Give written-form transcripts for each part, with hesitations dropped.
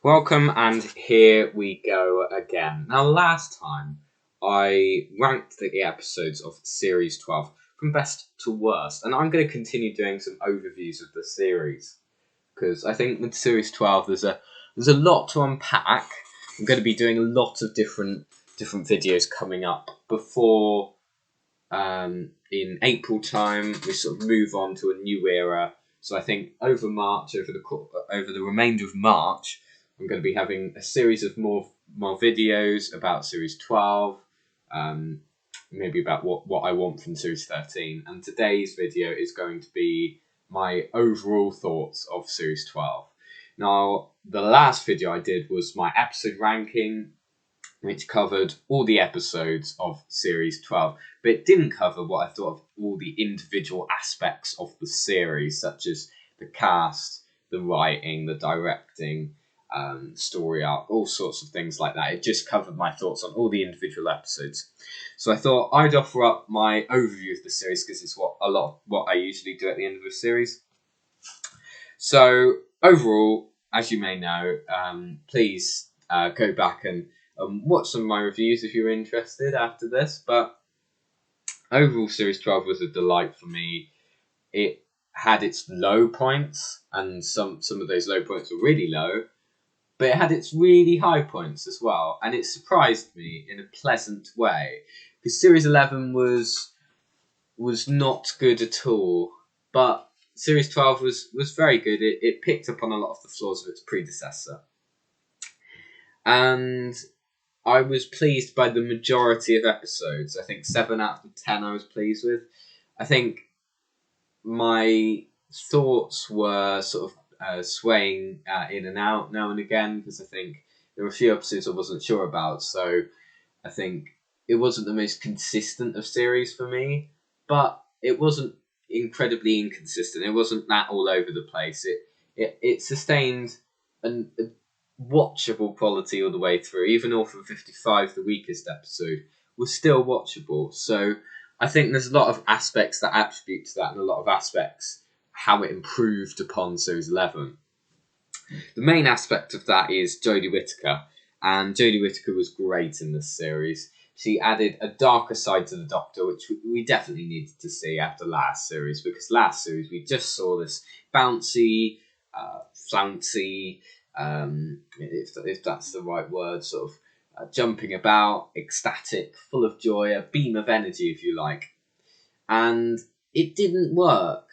Welcome, and here we go again. Now, last time I ranked the episodes of Series 12 from best to worst, and I'm going to continue doing some overviews of the series because I think with Series 12 there's a lot to unpack. I'm going to be doing a lot of different videos coming up before in April time we sort of move on to a new era. So I think over the remainder of March, I'm going to be having a series of more videos about Series 12, maybe about what I want from Series 13. And today's video is going to be my overall thoughts of Series 12. Now, the last video I did was my episode ranking, which covered all the episodes of Series 12, but it didn't cover what I thought of all the individual aspects of the series, such as the cast, the writing, the directing, story arc, all sorts of things like that. It just covered my thoughts on all the individual episodes. So I thought I'd offer up my overview of the series because it's what I usually do at the end of a series. So overall, as you may know, please go back and watch some of my reviews if you're interested after this. But overall, Series 12 was a delight for me. It had its low points, and some of those low points were really low, but it had its really high points as well, and it surprised me in a pleasant way. Because Series 11 was not good at all, but Series 12 was very good. It picked up on a lot of the flaws of its predecessor. And I was pleased by the majority of episodes. I think 7 out of 10 I was pleased with. I think my thoughts were sort of swaying in and out now and again, because I think there were a few episodes I wasn't sure about. So I think it wasn't the most consistent of series for me, but it wasn't incredibly inconsistent. It wasn't that all over the place. It sustained a watchable quality all the way through. Even Orphan 55, the weakest episode, was still watchable. So I think there's a lot of aspects that attribute to that, and a lot of aspects how it improved upon Series 11. The main aspect of that is Jodie Whittaker, and Jodie Whittaker was great in this series. She added a darker side to the Doctor, which we definitely needed to see after last series, because last series we just saw this bouncy, flouncy, if that's the right word, sort of jumping about, ecstatic, full of joy, a beam of energy, if you like. And it didn't work.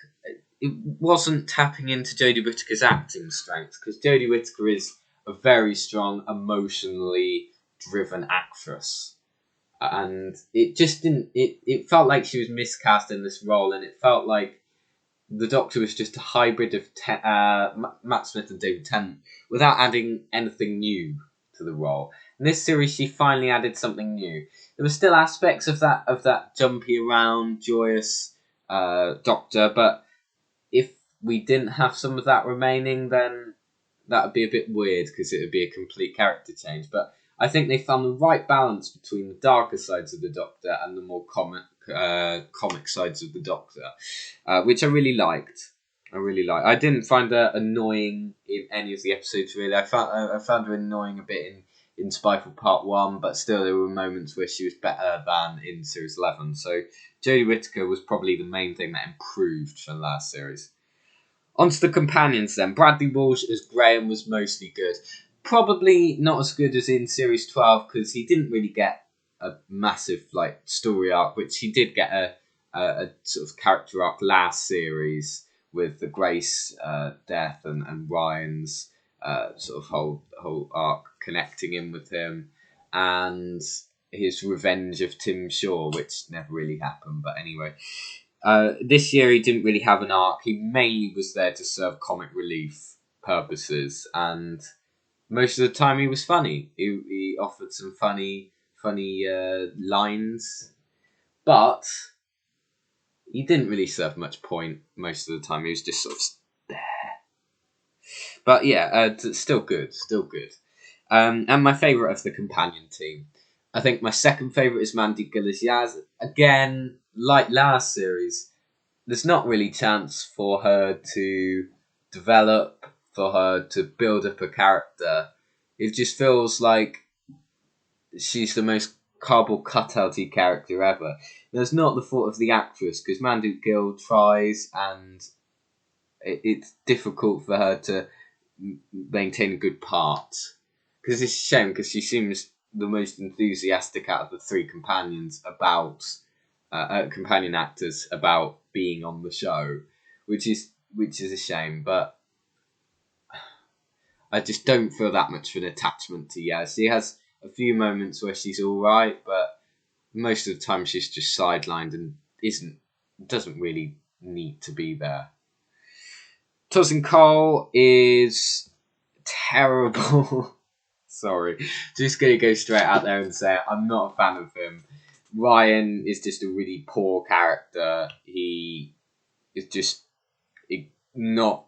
It wasn't tapping into Jodie Whittaker's acting strength, because Jodie Whittaker is a very strong, emotionally driven actress. And it just didn't... It felt like she was miscast in this role, and it felt like the Doctor was just a hybrid of Matt Smith and David Tennant without adding anything new to the role. In this series, she finally added something new. There were still aspects of that jumpy around, joyous Doctor, but if we didn't have some of that remaining, then that would be a bit weird, because it would be a complete character change. But I think they found the right balance between the darker sides of the Doctor and the more comic sides of the Doctor, which I really liked. I didn't find her annoying in any of the episodes, really. I found her annoying a bit in Spyfall Part 1, but still there were moments where she was better than in Series 11. So Jodie Whittaker was probably the main thing that improved from last series. On to the companions then. Bradley Walsh as Graham was mostly good. Probably not as good as in Series 12, because he didn't really get a massive story arc, which he did get a sort of character arc last series with the Grace death and Ryan's sort of whole arc connecting in with him, and his revenge of Tim Shaw, which never really happened. But anyway, this year he didn't really have an arc. He mainly was there to serve comic relief purposes, and most of the time he was funny. He offered some funny lines, but he didn't really serve much point most of the time. He was just sort of there. But yeah, still good. And my favourite of the companion team. I think my second favourite is Mandy Gillies-Yaz. Again, like last series, there's not really chance for her to develop, for her to build up a character. It just feels like she's the most cardboard cutouty character ever. That's not the fault of the actress, because Mandu Gill tries, and it's difficult for her to maintain a good part. Because it's a shame, because she seems the most enthusiastic out of the three companions about companion actors about being on the show, which is a shame. But I just don't feel that much of an attachment to Yaz. She has a few moments where she's all right, but most of the time she's just sidelined and doesn't really need to be there. Tosin Cole is terrible. Sorry, just gonna go straight out there and say I'm not a fan of him. Ryan is just a really poor character. He is just not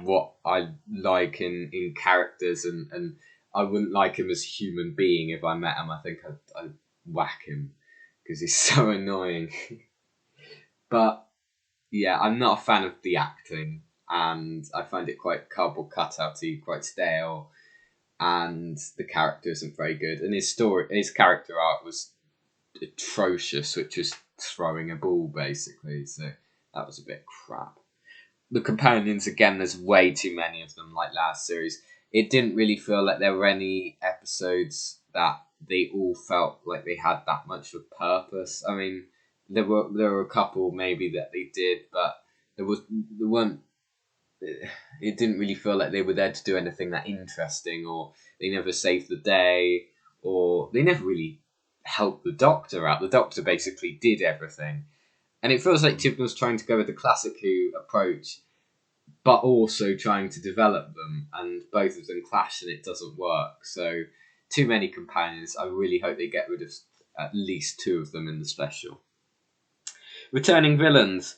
what I like in characters, and I wouldn't like him as a human being if I met him. I think I'd whack him because he's so annoying. But yeah, I'm not a fan of the acting, and I find it quite cardboard cutouty, quite stale, and the character isn't very good. And his character art was atrocious, which was throwing a ball basically. So that was a bit crap. The companions, again, there's way too many of them, like last series. It didn't really feel like there were any episodes that they all felt like they had that much of a purpose. I mean, there were a couple maybe that they did, but there weren't. It didn't really feel like they were there to do anything that interesting, or they never saved the day, or they never really helped the Doctor out. The Doctor basically did everything. And it feels like Chibnall's trying to go with the classic Who approach, but also trying to develop them, and both of them clash and it doesn't work. So, too many companions. I really hope they get rid of at least two of them in the special. Returning villains.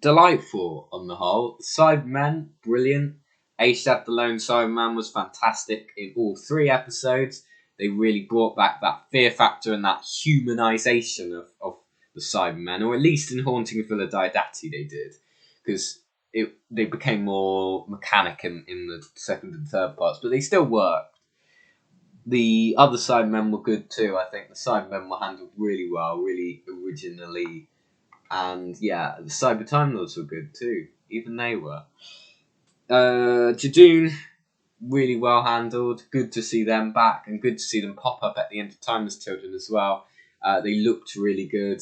Delightful on the whole. Cybermen, brilliant. Ashad the Lone Cyberman was fantastic in all three episodes. They really brought back that fear factor and that humanisation of the Cybermen, or at least in Haunting of Villa Diodati they did, because they became more mechanic in the second and third parts, but they still worked. The other Cybermen were good too. I think the Cybermen were handled really well, really originally, and yeah, the Cyber Time Lords were good too. Even they were. Jadoon, really well handled. Good to see them back, and good to see them pop up at the end of Timeless Children as well. They looked really good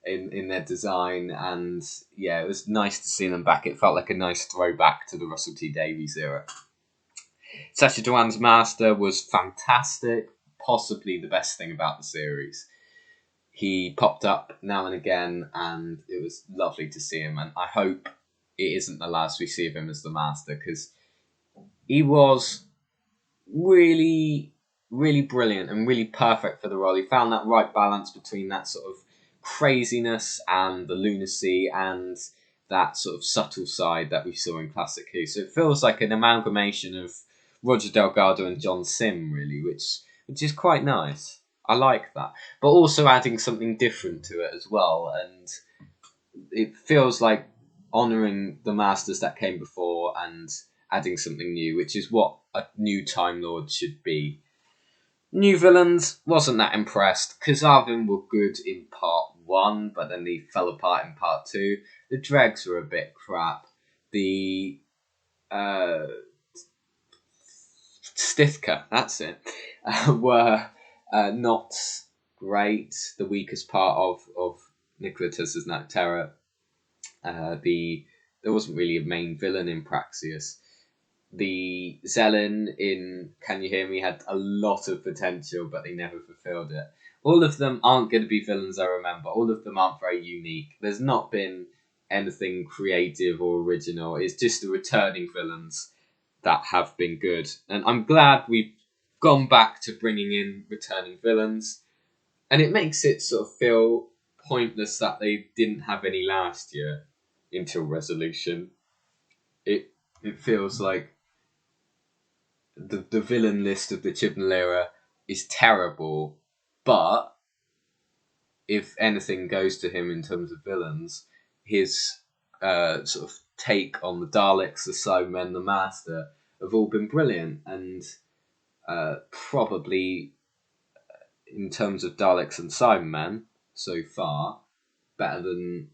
in their design, and yeah, it was nice to see them back. It felt like a nice throwback to the Russell T Davies era. Sacha Dhawan's Master was fantastic, possibly the best thing about the series. He popped up now and again, and it was lovely to see him, and I hope it isn't the last we see of him as the Master, because he was really, really brilliant and really perfect for the role. He found that right balance between that sort of craziness and the lunacy and that sort of subtle side that we saw in Classic Who. So it feels like an amalgamation of Roger Delgado and John Sim, really, which is quite nice. I like that. But also adding something different to it as well. And it feels like honouring the masters that came before and adding something new, which is what a new Time Lord should be. New villains, wasn't that impressed. Kazavin were good in part 1, but then they fell apart in part 2. The dregs were a bit crap. The Stifka, that's it, were not great. The weakest part of Nicoletus's Night Terror. There wasn't really a main villain in Praxius. The Zelen in Can You Hear Me had a lot of potential, but they never fulfilled it. All of them aren't going to be villains I remember. All of them aren't very unique. There's not been anything creative or original. It's just the returning villains that have been good. And I'm glad we've gone back to bringing in returning villains. And it makes it sort of feel pointless that they didn't have any last year until Resolution. It feels like the villain list of the Chibnall era is terrible, but if anything goes to him in terms of villains, his sort of take on the Daleks, the Cybermen, the Master have all been brilliant, and probably in terms of Daleks and Cybermen so far, better than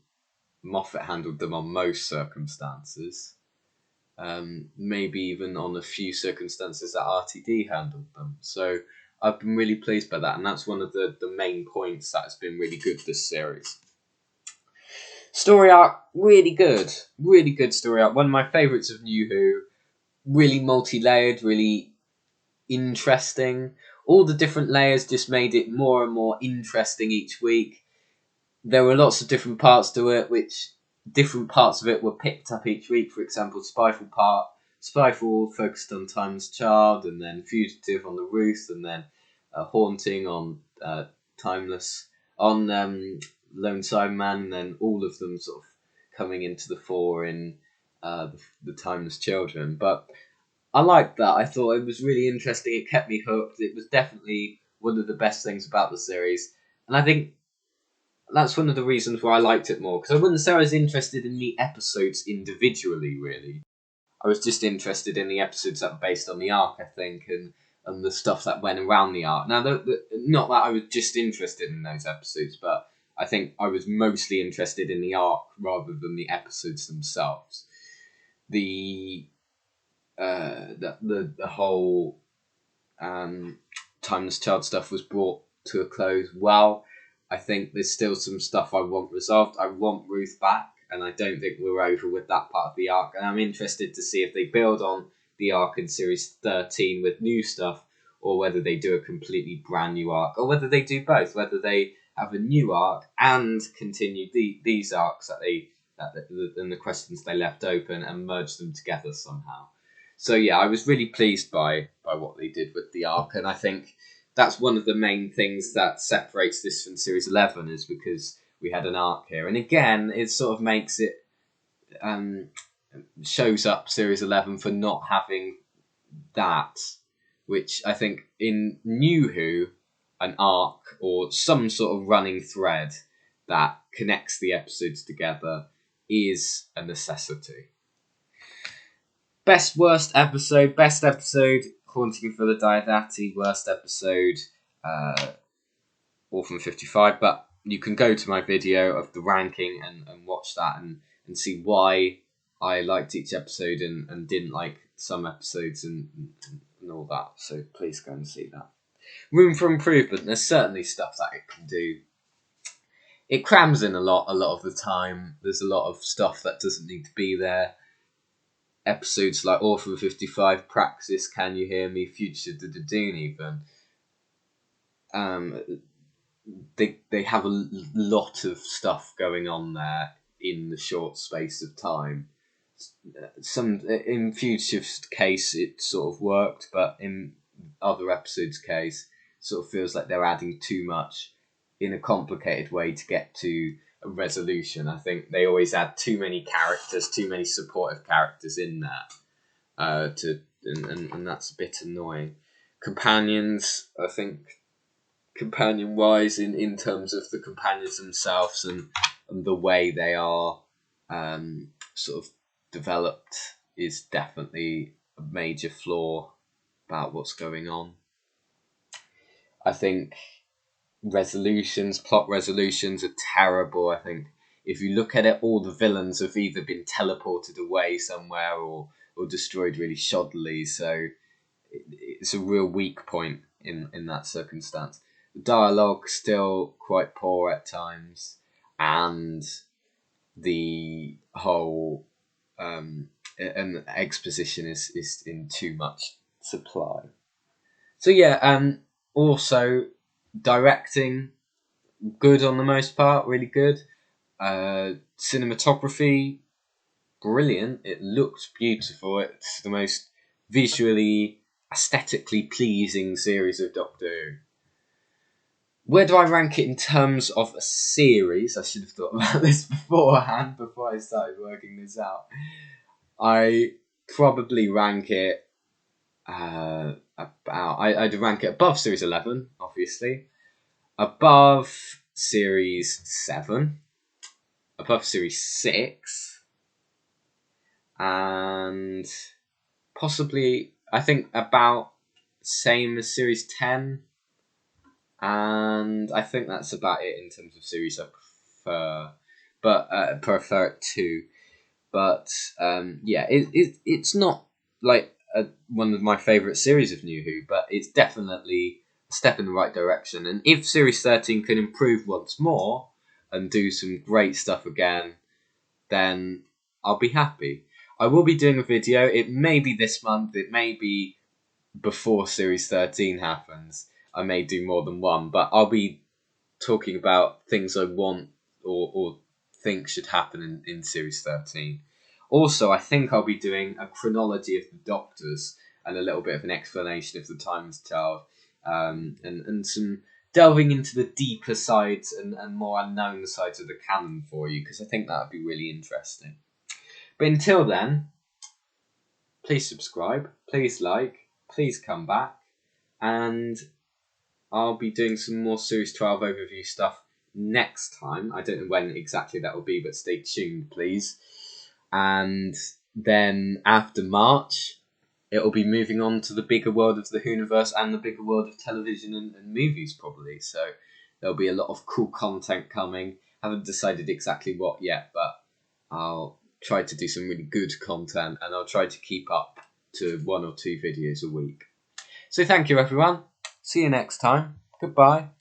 Moffat handled them on most circumstances. Maybe even on a few circumstances that RTD handled them. So I've been really pleased by that, and that's one of the main points that has been really good this series. Story arc, really good story arc. One of my favourites of New Who, really multi-layered, really interesting. All the different layers just made it more and more interesting each week. There were lots of different parts to it, which different parts of it were picked up each week. For example, Spyfall focused on Timeless Child, and then Fugitive on the Ruth, and then Haunting on Timeless, on Lone Cyberman, and then all of them sort of coming into the fore in the Timeless Children. But I liked that. I thought it was really interesting. It kept me hooked. It was definitely one of the best things about the series. And I think that's one of the reasons why I liked it more. Because I wouldn't say I was interested in the episodes individually, really. I was just interested in the episodes that were based on the arc, I think, and the stuff that went around the arc. Now, not that I was just interested in those episodes, but I think I was mostly interested in the arc rather than the episodes themselves. The whole Timeless Child stuff was brought to a close well. I think there's still some stuff I want resolved. I want Ruth back, and I don't think we're over with that part of the arc. And I'm interested to see if they build on the arc in series 13 with new stuff, or whether they do a completely brand new arc, or whether they do both. Whether they have a new arc and continue these arcs and the questions they left open and merge them together somehow. So yeah, I was really pleased by what they did with the arc, and I think that's one of the main things that separates this from Series 11, is because we had an arc here. And again, it sort of makes it, shows up Series 11 for not having that, which I think in New Who, an arc or some sort of running thread that connects the episodes together is a necessity. Best episode, Haunting for the Diodati, worst episode, Orphan 55, but you can go to my video of the ranking and watch that and see why I liked each episode and didn't like some episodes and all that, so please go and see that. Room for improvement, there's certainly stuff that it can do. It crams in a lot of the time. There's a lot of stuff that doesn't need to be there. Episodes like Orphan 55, Praxis, Can You Hear Me, Future Dune even. They have a lot of stuff going on there in the short space of time. Some in Fugitive's case it sort of worked, but in other episodes' case, it sort of feels like they're adding too much in a complicated way to get to a resolution. I think they always add too many characters, too many supportive characters in there, and that's a bit annoying. Companions, I think, companion wise, in terms of the companions themselves and the way they are sort of developed, is definitely a major flaw about what's going on. I think plot resolutions are terrible. I think if you look at it, all the villains have either been teleported away somewhere or destroyed really shoddily, so it's a real weak point in that circumstance. The dialogue still quite poor at times, and the whole and the exposition is in too much supply. So yeah, also directing, good on the most part, really good. Cinematography, brilliant. It looks beautiful. It's the most visually, aesthetically pleasing series of Doctor Who. Where do I rank it in terms of a series? I should have thought about this beforehand, before I started working this out. I probably rank it I'd rank it above Series 11, obviously, above Series 7, above Series 6, and possibly, I think, about same as Series 10. And I think that's about it in terms of series I prefer. But prefer it to. But yeah, it's not like one of my favourite series of New Who, but it's definitely a step in the right direction. And if Series 13 can improve once more and do some great stuff again, then I'll be happy. I will be doing a video. It may be this month. It may be before Series 13 happens. I may do more than one, but I'll be talking about things I want or think should happen in Series 13. Also, I think I'll be doing a chronology of the Doctors and a little bit of an explanation of the Timeless Child, and some delving into the deeper sides and more unknown sides of the canon for you, because I think that would be really interesting. But until then, please subscribe, please like, please come back, and I'll be doing some more Series 12 overview stuff next time. I don't know when exactly that will be, but stay tuned, please. And then after March, it'll be moving on to the bigger world of the Whoniverse and the bigger world of television and movies, probably. So there'll be a lot of cool content coming. Haven't decided exactly what yet, but I'll try to do some really good content, and I'll try to keep up to 1 or 2 videos a week. So thank you, everyone. See you next time. Goodbye.